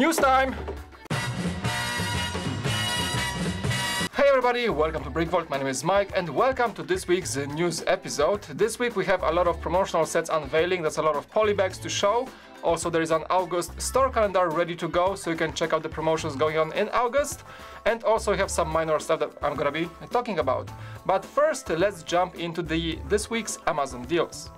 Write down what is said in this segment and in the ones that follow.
News time! Hey everybody, welcome to BrickVault. My name is Mike and welcome to this week's news episode. This week we have a lot of promotional sets unveiling, that's a lot of polybags to show. Also there is an August store calendar ready to go, so you can check out the promotions going on in August. And also we have some minor stuff that I'm gonna be talking about. But first, let's jump into this week's Amazon deals.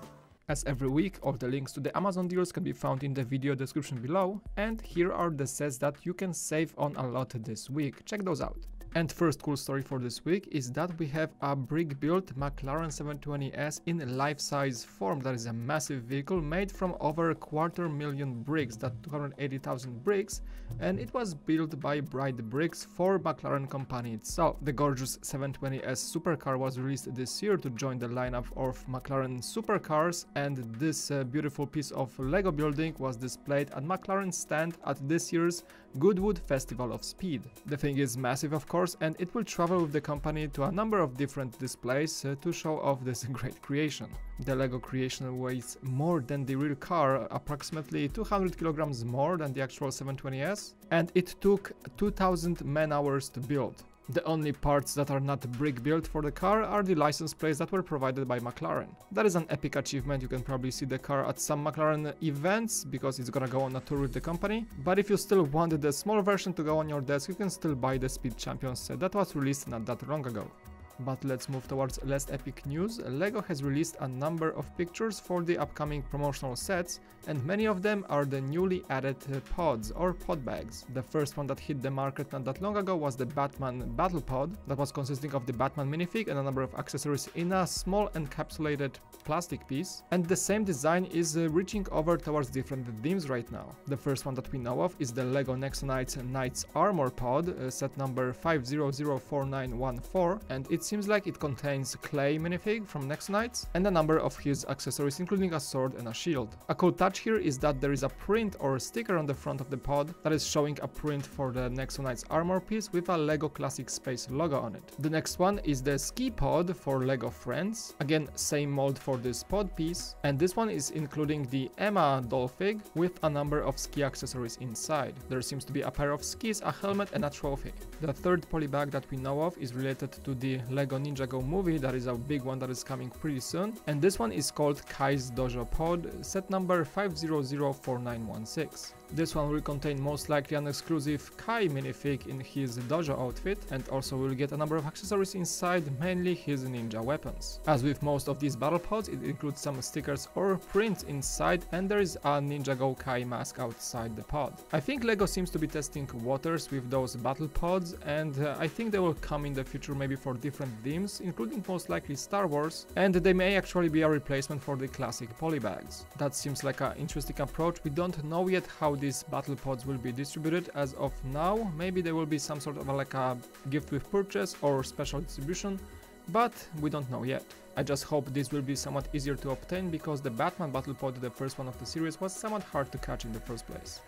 As every week, all the links to the Amazon deals can be found in the video description below. And here are the sets that you can save on a lot this week. Check those out. And first cool story for this week is that we have a brick-built McLaren 720S in life-size form. That is a massive vehicle made from over 250,000 bricks, that's 280,000 bricks, and it was built by Bright Bricks for McLaren company itself. The gorgeous 720S supercar was released this year to join the lineup of McLaren supercars, and this beautiful piece of Lego building was displayed at McLaren's stand at this year's Goodwood Festival of Speed. The thing is massive, of course, and it will travel with the company to a number of different displays to show off this great creation. The Lego creation weighs more than the real car, approximately 200 kilograms more than the actual 720S, and it took 2,000 man-hours to build. The only parts that are not brick-built for the car are the license plates that were provided by McLaren. That is an epic achievement. You can probably see the car at some McLaren events because it's gonna go on a tour with the company. But if you still wanted the small version to go on your desk, you can still buy the Speed Champions set that was released not that long ago. But let's move towards less epic news. Lego has released a number of pictures for the upcoming promotional sets, and many of them are the newly added pods or pod bags. The first one that hit the market not that long ago was the Batman Battle Pod, that was consisting of the Batman minifig and a number of accessories in a small encapsulated plastic piece, and the same design is reaching over towards different themes right now. The first one that we know of is the Lego Nexo Knights Armor Pod, set number 5004914, and it seems like it contains Clay minifig from Nexo Knights and a number of his accessories, including a sword and a shield. A cool touch here is that there is a print or a sticker on the front of the pod that is showing a print for the Nexo Knights armor piece with a Lego Classic Space logo on it. The next one is the Ski Pod for Lego Friends. Again, same mold for this pod piece, and this one is including the Emma doll fig with a number of ski accessories inside. There seems to be a pair of skis, a helmet and a trophy. The third polybag that we know of is related to the Lego Ninjago movie. That is a big one that is coming pretty soon, and this one is called Kai's Dojo Pod, set number 5004916. This one will contain most likely an exclusive Kai minifig in his dojo outfit, and also will get a number of accessories inside, mainly his ninja weapons. As with most of these battle pods, it includes some stickers or prints inside, and there is a Ninjago Kai mask outside the pod. I think Lego seems to be testing waters with those battle pods, and I think they will come in the future maybe for different themes, including most likely Star Wars, and they may actually be a replacement for the classic polybags. That seems like an interesting approach. We don't know yet how these battle pods will be distributed as of now. Maybe there will be some sort of like a gift with purchase or special distribution, but we don't know yet. I just hope this will be somewhat easier to obtain, because the Batman battle pod, the first one of the series, was somewhat hard to catch in the first place.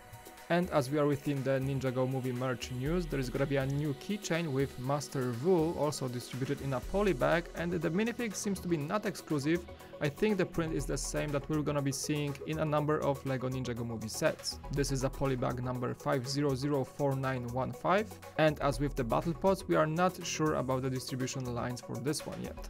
And as we are within the Ninjago movie merch news, there is gonna be a new keychain with Master Wu, also distributed in a poly bag, and the minifig seems to be not exclusive. I think the print is the same that we're gonna be seeing in a number of Lego Ninjago movie sets. This is a poly bag number 5004915, and as with the battle pods, we are not sure about the distribution lines for this one yet.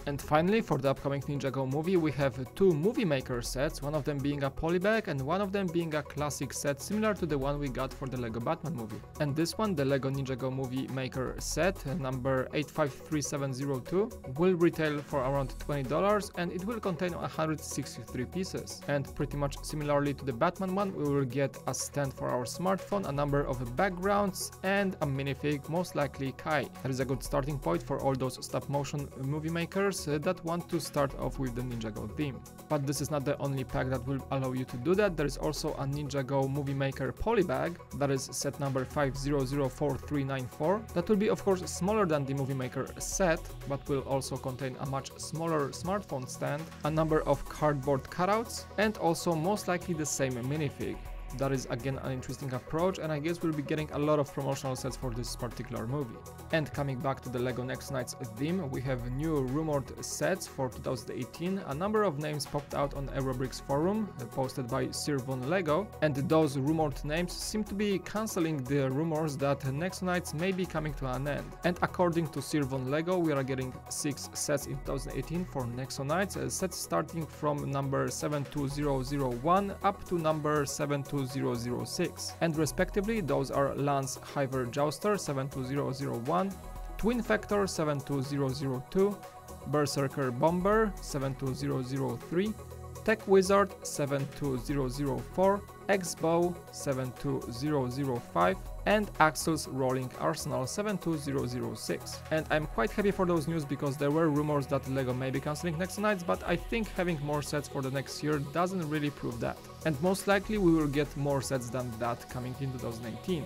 And finally, for the upcoming Ninjago movie, we have two Movie Maker sets, one of them being a polybag and one of them being a classic set similar to the one we got for the Lego Batman movie. And this one, the Lego Ninjago Movie Maker set, number 853702, will retail for around $20, and it will contain 163 pieces. And pretty much similarly to the Batman one, we will get a stand for our smartphone, a number of backgrounds, and a minifig, most likely Kai. That is a good starting point for all those stop-motion movie makers that want to start off with the Ninjago theme. But this is not the only pack that will allow you to do that. There is also a Ninjago Movie Maker polybag, that is set number 5004394. That will be of course smaller than the Movie Maker set, but will also contain a much smaller smartphone stand, a number of cardboard cutouts, and also most likely the same minifig. That is again an interesting approach, and I guess we'll be getting a lot of promotional sets for this particular movie. And coming back to the LEGO Nexo Knights theme, we have new rumored sets for 2018. A number of names popped out on Aerobricks forum, posted by Sir Von Lego, and those rumored names seem to be cancelling the rumors that Nexo Knights may be coming to an end. And according to Sir Von Lego, we are getting 6 sets in 2018 for Nexo Knights, sets starting from number 72001 up to number 72006, and respectively those are Lance Hyver Jouster 72001, Twin Factor 72002, Berserker Bomber 72003, Tech Wizard 72004, X-Bow 72005, and Axel's Rolling Arsenal 72006. And I'm quite happy for those news because there were rumors that LEGO may be cancelling Nexo Knights, but I think having more sets for the next year doesn't really prove that. And most likely we will get more sets than that coming in 2018.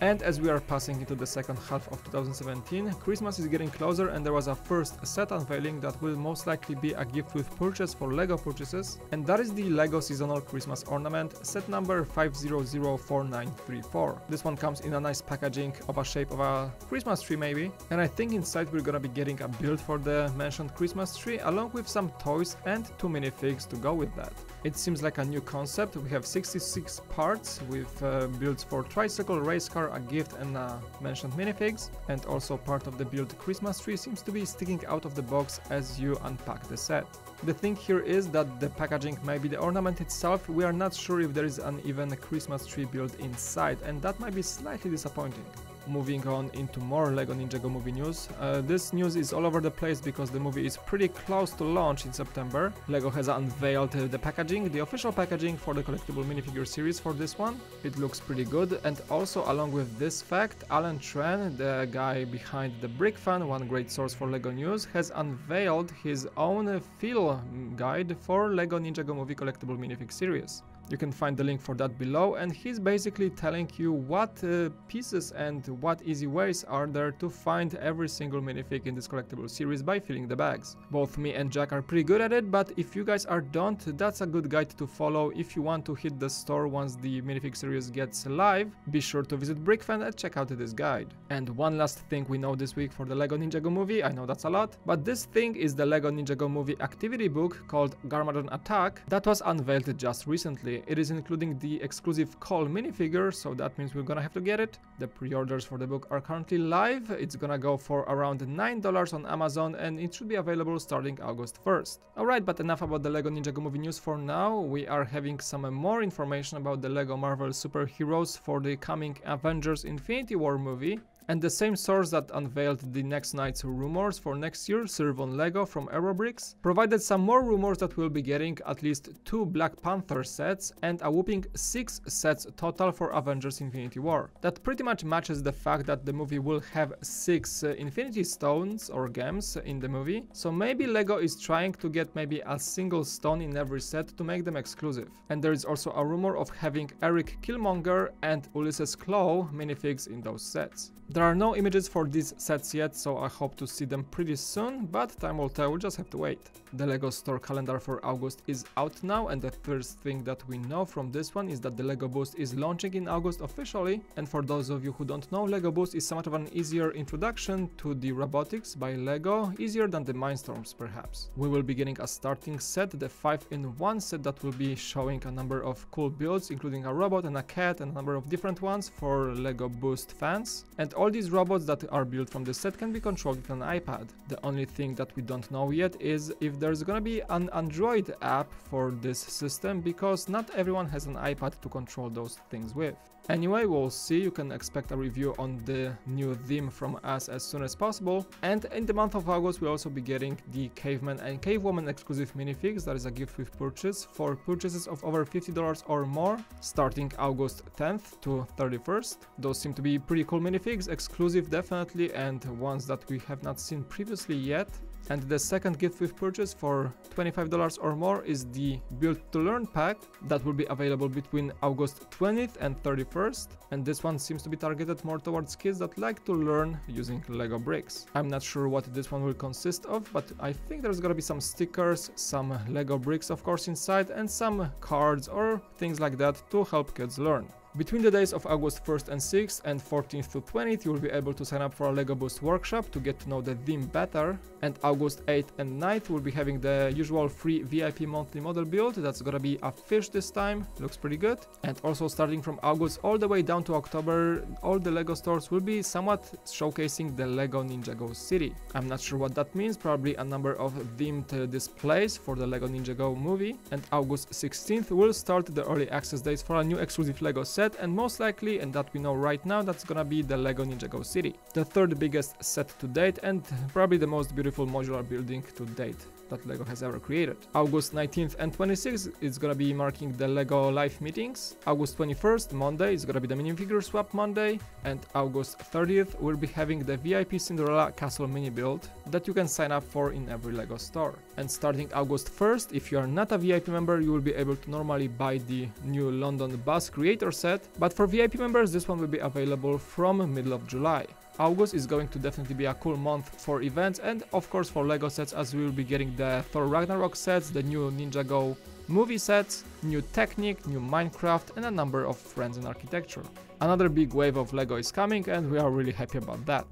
And as we are passing into the second half of 2017, Christmas is getting closer and there was a first set unveiling that will most likely be a gift with purchase for LEGO purchases, and that is the LEGO Seasonal Christmas Ornament set number 5004934. This one comes in a nice packaging of a shape of a Christmas tree maybe, and I think inside we're gonna be getting a build for the mentioned Christmas tree along with some toys and 2 minifigs to go with that. It seems like a new concept. We have 66 parts with builds for tricycle, race car, a gift and mentioned minifigs, and also part of the build Christmas tree seems to be sticking out of the box as you unpack the set. The thing here is that the packaging may be the ornament itself. We are not sure if there is an even Christmas tree build inside, and that might be slightly disappointing. Moving on into more LEGO Ninjago movie news. This news is all over the place because the movie is pretty close to launch in September. LEGO has unveiled the packaging, the official packaging for the collectible minifigure series for this one. It looks pretty good, and also along with this fact, Alan Tran, the guy behind the BrickFan, one great source for LEGO news, has unveiled his own feel guide for LEGO Ninjago movie collectible minifig series. You can find the link for that below, and he's basically telling you what pieces and what easy ways are there to find every single minifig in this collectible series by filling the bags. Both me and Jack are pretty good at it, but if you guys don't, that's a good guide to follow if you want to hit the store once the minifig series gets live. Be sure to visit BrickFan and check out this guide. And one last thing we know this week for the LEGO Ninjago movie, I know that's a lot, but this thing is the LEGO Ninjago movie activity book called Garmadon Attack that was unveiled just recently. It is including the exclusive Call minifigure, so that means we're gonna have to get it. The pre-orders for the book are currently live. It's gonna go for around $9 on Amazon, and it should be available starting August 1st. Alright, but enough about the LEGO Ninjago movie news for now. We are having some more information about the LEGO Marvel superheroes for the coming Avengers Infinity War movie. And the same source that unveiled the Nexo Knights rumors for next year, Sir Von Lego from Aerobricks, provided some more rumors that we'll be getting at least 2 Black Panther sets and a whopping 6 sets total for Avengers Infinity War. That pretty much matches the fact that the movie will have 6 Infinity Stones or gems in the movie, so maybe LEGO is trying to get maybe a single stone in every set to make them exclusive. And there is also a rumor of having Eric Killmonger and Ulysses Claw minifigs in those sets. There are no images for these sets yet, so I hope to see them pretty soon, but time will tell, we'll just have to wait. The LEGO store calendar for August is out now, and the first thing that we know from this one is that the LEGO Boost is launching in August officially, and for those of you who don't know, LEGO Boost is somewhat of an easier introduction to the robotics by LEGO, easier than the Mindstorms perhaps. We will be getting a starting set, the 5-in-1 set that will be showing a number of cool builds, including a robot and a cat and a number of different ones for LEGO Boost fans, and all these robots that are built from the set can be controlled with an iPad. The only thing that we don't know yet is if there's gonna be an Android app for this system, because not everyone has an iPad to control those things with. Anyway, we'll see. You can expect a review on the new theme from us as soon as possible. And in the month of August, we'll also be getting the Caveman and Cavewoman exclusive minifigs. That is a gift with purchase for purchases of over $50 or more, starting August 10th to 31st. Those seem to be pretty cool minifigs, exclusive definitely, and ones that we have not seen previously yet. And the second gift with purchase for $25 or more is the Build to Learn pack that will be available between August 20th and 31st. And this one seems to be targeted more towards kids that like to learn using Lego bricks. I'm not sure what this one will consist of, but I think there's gonna be some stickers, some Lego bricks of course inside, and some cards or things like that to help kids learn. Between the days of August 1st and 6th and 14th to 20th, you will be able to sign up for a Lego Boost workshop to get to know the theme better. And August 8th and 9th, we'll be having the usual free VIP monthly model build. That's gonna be a fish this time, looks pretty good. And also starting from August all the way down to October, all the Lego stores will be somewhat showcasing the Lego Ninjago city. I'm not sure what that means, probably a number of themed displays for the Lego Ninjago movie. And August 16th will start the early access days for a new exclusive Lego set. And most likely, and that we know right now, that's gonna be the Lego Ninjago City, the third biggest set to date and probably the most beautiful modular building to date that Lego has ever created. August 19th and 26th is gonna be marking the Lego live meetings. August 21st, Monday, is gonna be the minifigure swap Monday, and August 30th we'll be having the VIP Cinderella Castle mini build that you can sign up for in every Lego store. And starting August 1st, if you are not a VIP member, you will be able to normally buy the new London Bus Creator set, but for VIP members this one will be available from middle of July. August is going to definitely be a cool month for events and of course for Lego sets, as we will be getting the Thor Ragnarok sets, the new Ninjago movie sets, new Technic, new Minecraft, and a number of Friends in Architecture. Another big wave of Lego is coming and we are really happy about that.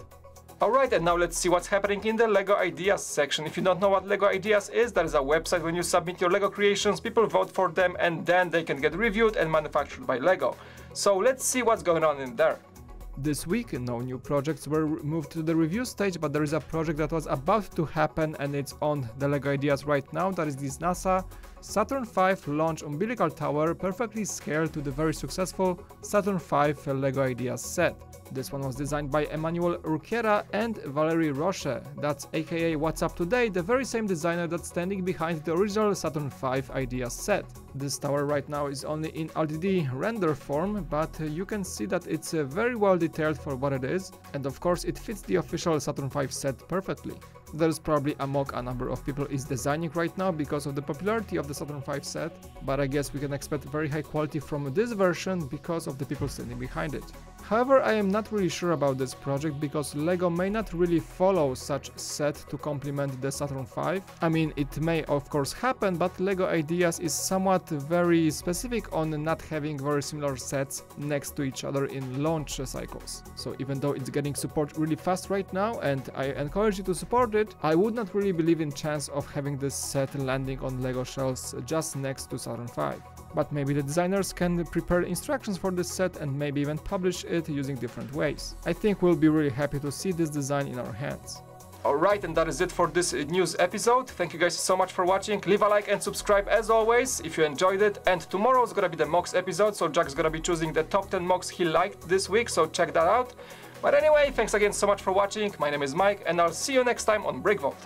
Alright, and now let's see what's happening in the Lego Ideas section. If you don't know what Lego Ideas is, that is a website when you submit your Lego creations, people vote for them and then they can get reviewed and manufactured by Lego. So let's see what's going on in there. This week, no new projects were moved to the review stage, but there is a project that was about to happen and it's on the Lego Ideas right now. That is this NASA Saturn-V launch umbilical tower, perfectly scaled to the very successful Saturn-V Lego Ideas set. This one was designed by Emmanuel Urquera and Valerie Roche, that's aka What's Up Today, the very same designer that's standing behind the original Saturn-V Ideas set. This tower right now is only in LDD render form, but you can see that it's very well detailed for what it is, and of course it fits the official Saturn-V set perfectly. There's probably a mock a number of people is designing right now because of the popularity of the Saturn-V set, but I guess we can expect very high quality from this version because of the people standing behind it. However, I am not really sure about this project because Lego may not really follow such set to complement the Saturn-V. I mean, it may of course happen, but Lego Ideas is somewhat very specific on not having very similar sets next to each other in launch cycles. So even though it's getting support really fast right now and I encourage you to support it, I would not really believe in chance of having this set landing on Lego shelves just next to Saturn-V. But maybe the designers can prepare instructions for this set and maybe even publish it using different ways. I think we'll be really happy to see this design in our hands. Alright, and that is it for this news episode. Thank you guys so much for watching. Leave a like and subscribe as always if you enjoyed it. And tomorrow is gonna be the mocks episode, so Jack's gonna be choosing the top 10 mocks he liked this week, so check that out. But anyway, thanks again so much for watching. My name is Mike and I'll see you next time on BrickVault.